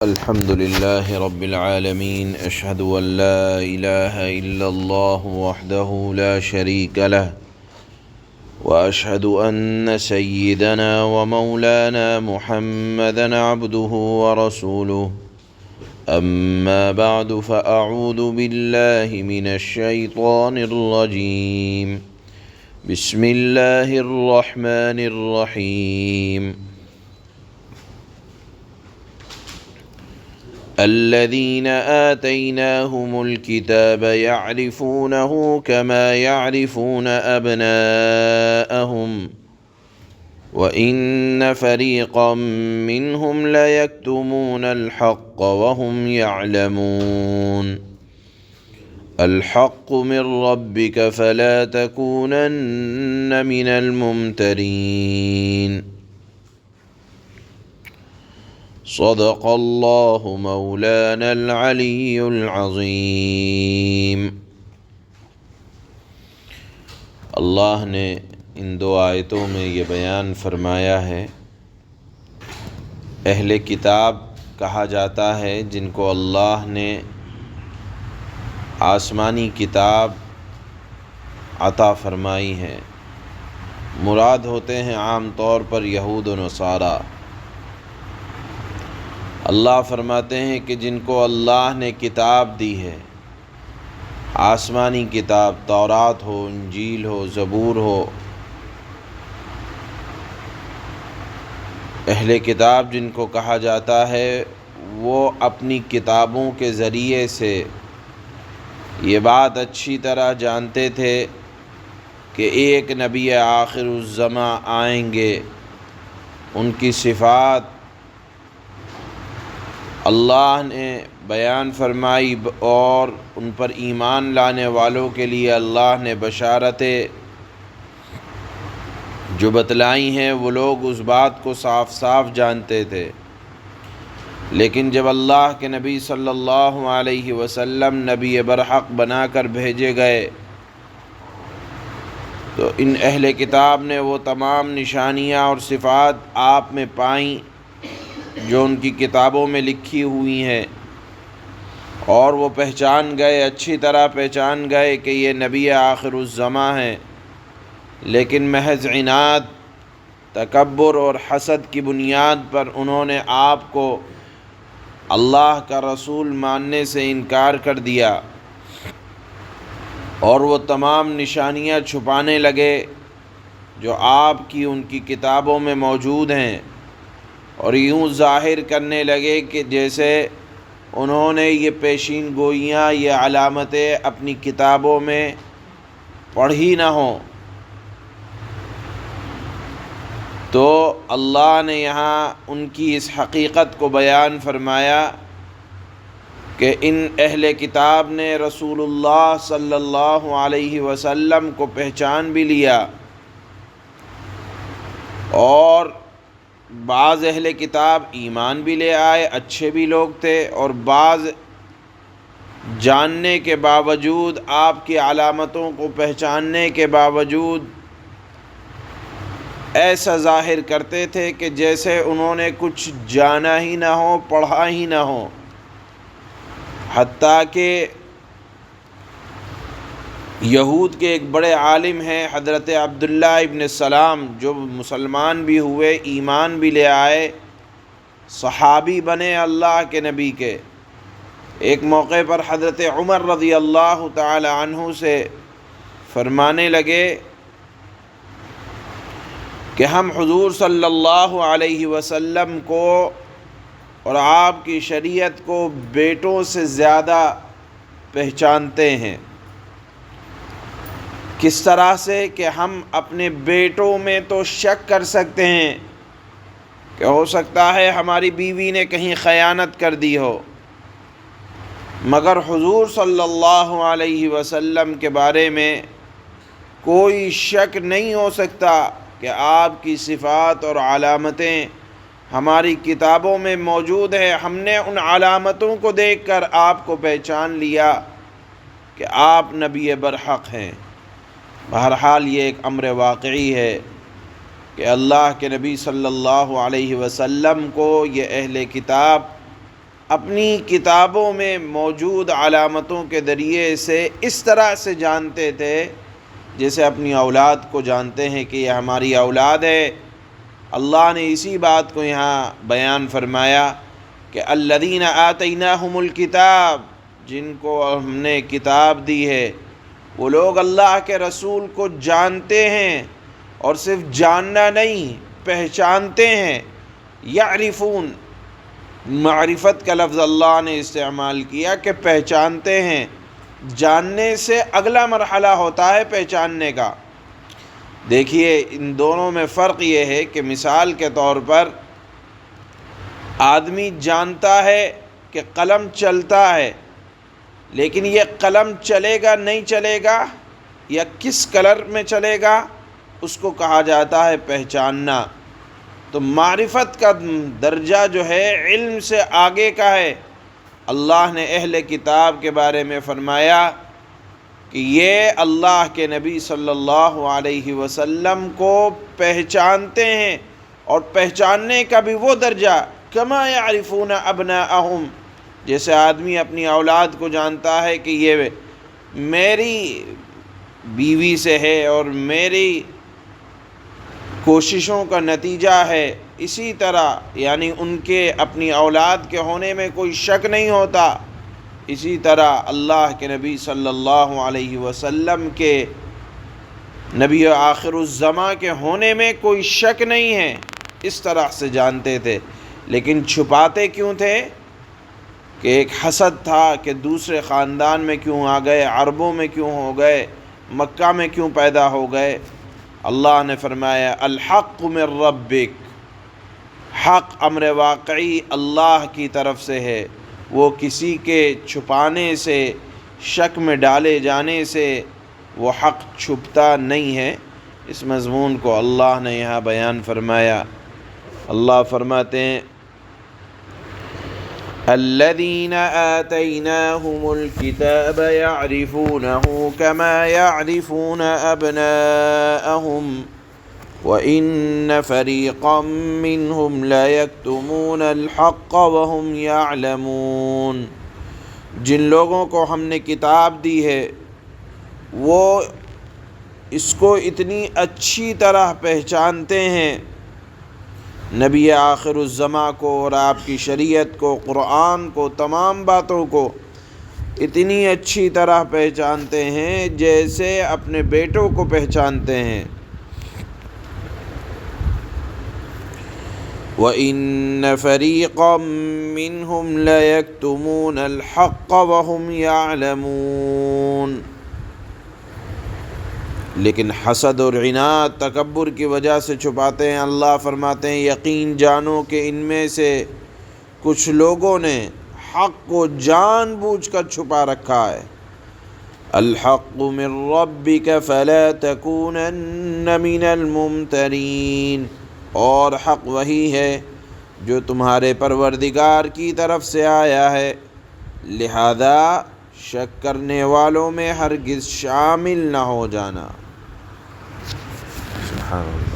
الحمد لله رب العالمين أشهد أن لا إله إلا الله وحده لا شريك له وأشهد أن سيدنا ومولانا محمدا عبده ورسوله أما بعد فأعوذ بالله من الشيطان الرجيم بسم الله الرحمن الرحيم الذين آتيناهم الكتاب يعرفونه كما يعرفون أبناءهم وإن فريقا منهم ليكتمون الحق وهم يعلمون الحق من ربك فلا تكونن من الممترين صدق اللہ مولانا العلی العظیم۔ اللہ نے ان دو آیتوں میں یہ بیان فرمایا ہے، اہل کتاب کہا جاتا ہے جن کو اللہ نے آسمانی کتاب عطا فرمائی ہے۔ مراد ہوتے ہیں عام طور پر یہود و نصارہ۔ اللہ فرماتے ہیں کہ جن کو اللہ نے کتاب دی ہے، آسمانی کتاب، تورات ہو، انجیل ہو، زبور ہو، اہل کتاب جن کو کہا جاتا ہے، وہ اپنی کتابوں کے ذریعے سے یہ بات اچھی طرح جانتے تھے کہ ایک نبی آخر الزماں آئیں گے، ان کی صفات اللہ نے بیان فرمائی اور ان پر ایمان لانے والوں کے لیے اللہ نے بشارتیں جو بتلائی ہیں، وہ لوگ اس بات کو صاف صاف جانتے تھے۔ لیکن جب اللہ کے نبی صلی اللہ علیہ وسلم نبی برحق بنا کر بھیجے گئے تو ان اہل کتاب نے وہ تمام نشانیاں اور صفات آپ میں پائیں جو ان کی کتابوں میں لکھی ہوئی ہیں، اور وہ پہچان گئے، اچھی طرح پہچان گئے کہ یہ نبی آخر الزماں ہیں، لیکن محض عناد، تکبر اور حسد کی بنیاد پر انہوں نے آپ کو اللہ کا رسول ماننے سے انکار کر دیا اور وہ تمام نشانیاں چھپانے لگے جو آپ کی ان کی کتابوں میں موجود ہیں، اور یوں ظاہر کرنے لگے کہ جیسے انہوں نے یہ پیشین گوئیاں، یہ علامتیں اپنی کتابوں میں پڑھی نہ ہوں۔ تو اللہ نے یہاں ان کی اس حقیقت کو بیان فرمایا کہ ان اہل کتاب نے رسول اللہ صلی اللہ علیہ وسلم کو پہچان بھی لیا، اور بعض اہل کتاب ایمان بھی لے آئے، اچھے بھی لوگ تھے، اور بعض جاننے کے باوجود، آپ کی علامتوں کو پہچاننے کے باوجود ایسا ظاہر کرتے تھے کہ جیسے انہوں نے کچھ جانا ہی نہ ہو، پڑھا ہی نہ ہو، حتیٰ کہ یہود کے ایک بڑے عالم ہیں حضرت عبداللہ ابن سلام، جو مسلمان بھی ہوئے، ایمان بھی لے آئے، صحابی بنے اللہ کے نبی کے۔ ایک موقع پر حضرت عمر رضی اللہ تعالی عنہ سے فرمانے لگے کہ ہم حضور صلی اللہ علیہ وسلم کو اور آپ کی شریعت کو بیٹوں سے زیادہ پہچانتے ہیں۔ کس طرح سے کہ ہم اپنے بیٹوں میں تو شک کر سکتے ہیں کہ ہو سکتا ہے ہماری بیوی نے کہیں خیانت کر دی ہو، مگر حضور صلی اللہ علیہ وسلم کے بارے میں کوئی شک نہیں ہو سکتا کہ آپ کی صفات اور علامتیں ہماری کتابوں میں موجود ہیں۔ ہم نے ان علامتوں کو دیکھ کر آپ کو پہچان لیا کہ آپ نبی برحق ہیں۔ بہرحال یہ ایک امر واقعی ہے کہ اللہ کے نبی صلی اللہ علیہ وسلم کو یہ اہل کتاب اپنی کتابوں میں موجود علامتوں کے ذریعے سے اس طرح سے جانتے تھے جیسے اپنی اولاد کو جانتے ہیں کہ یہ ہماری اولاد ہے۔ اللہ نے اسی بات کو یہاں بیان فرمایا کہ الذین آتیناہم الکتاب، جن کو ہم نے کتاب دی ہے، وہ لوگ اللہ کے رسول کو جانتے ہیں، اور صرف جاننا نہیں، پہچانتے ہیں۔ یعرفون، معرفت کا لفظ اللہ نے استعمال کیا کہ پہچانتے ہیں۔ جاننے سے اگلا مرحلہ ہوتا ہے پہچاننے کا۔ دیکھیے ان دونوں میں فرق یہ ہے کہ مثال کے طور پر آدمی جانتا ہے کہ قلم چلتا ہے، لیکن یہ قلم چلے گا نہیں چلے گا یا کس کلر میں چلے گا، اس کو کہا جاتا ہے پہچاننا۔ تو معرفت کا درجہ جو ہے علم سے آگے کا ہے۔ اللہ نے اہل کتاب کے بارے میں فرمایا کہ یہ اللہ کے نبی صلی اللہ علیہ وسلم کو پہچانتے ہیں، اور پہچاننے کا بھی وہ درجہ کما یعرفون ابناءہم، جیسے آدمی اپنی اولاد کو جانتا ہے کہ یہ میری بیوی سے ہے اور میری کوششوں کا نتیجہ ہے، اسی طرح یعنی ان کے اپنی اولاد کے ہونے میں کوئی شک نہیں ہوتا، اسی طرح اللہ کے نبی صلی اللہ علیہ وسلم کے نبی آخر الزماں کے ہونے میں کوئی شک نہیں ہے، اس طرح سے جانتے تھے۔ لیکن چھپاتے کیوں تھے؟ کہ ایک حسد تھا کہ دوسرے خاندان میں کیوں آ گئے، عربوں میں کیوں ہو گئے، مکہ میں کیوں پیدا ہو گئے۔ اللہ نے فرمایا الحق من ربک، حق امر واقعی اللہ کی طرف سے ہے، وہ کسی کے چھپانے سے، شک میں ڈالے جانے سے وہ حق چھپتا نہیں ہے۔ اس مضمون کو اللہ نے یہاں بیان فرمایا۔ اللہ فرماتے ہیں الذین آتیناہم الکتاب یعرفونہ کما یعرفون ابناءہم وَإِنَّ فَرِيقًا مِّنْهُمْ لَيَكْتُمُونَ الْحَقَّ وَهُمْ يَعْلَمُونَ، جن لوگوں کو ہم نے کتاب دی ہے وہ اس کو اتنی اچھی طرح پہچانتے ہیں، نبی آخر الزماں کو اور آپ کی شریعت کو، قرآن کو، تمام باتوں کو اتنی اچھی طرح پہچانتے ہیں جیسے اپنے بیٹوں کو پہچانتے ہیں۔ وَإِنَّ فَرِيقًا مِّنْهُمْ لَيَكْتُمُونَ الْحَقَّ وَهُمْ يَعْلَمُونَ، لیکن حسد اور عناد، تکبر کی وجہ سے چھپاتے ہیں۔ اللہ فرماتے ہیں یقین جانو کہ ان میں سے کچھ لوگوں نے حق کو جان بوجھ کر چھپا رکھا ہے۔ الحق من ربک فلا تکونن من الممترین، اور حق وہی ہے جو تمہارے پروردگار کی طرف سے آیا ہے، لہذا شک کرنے والوں میں ہرگز شامل نہ ہو جانا۔ سبحان اللہ۔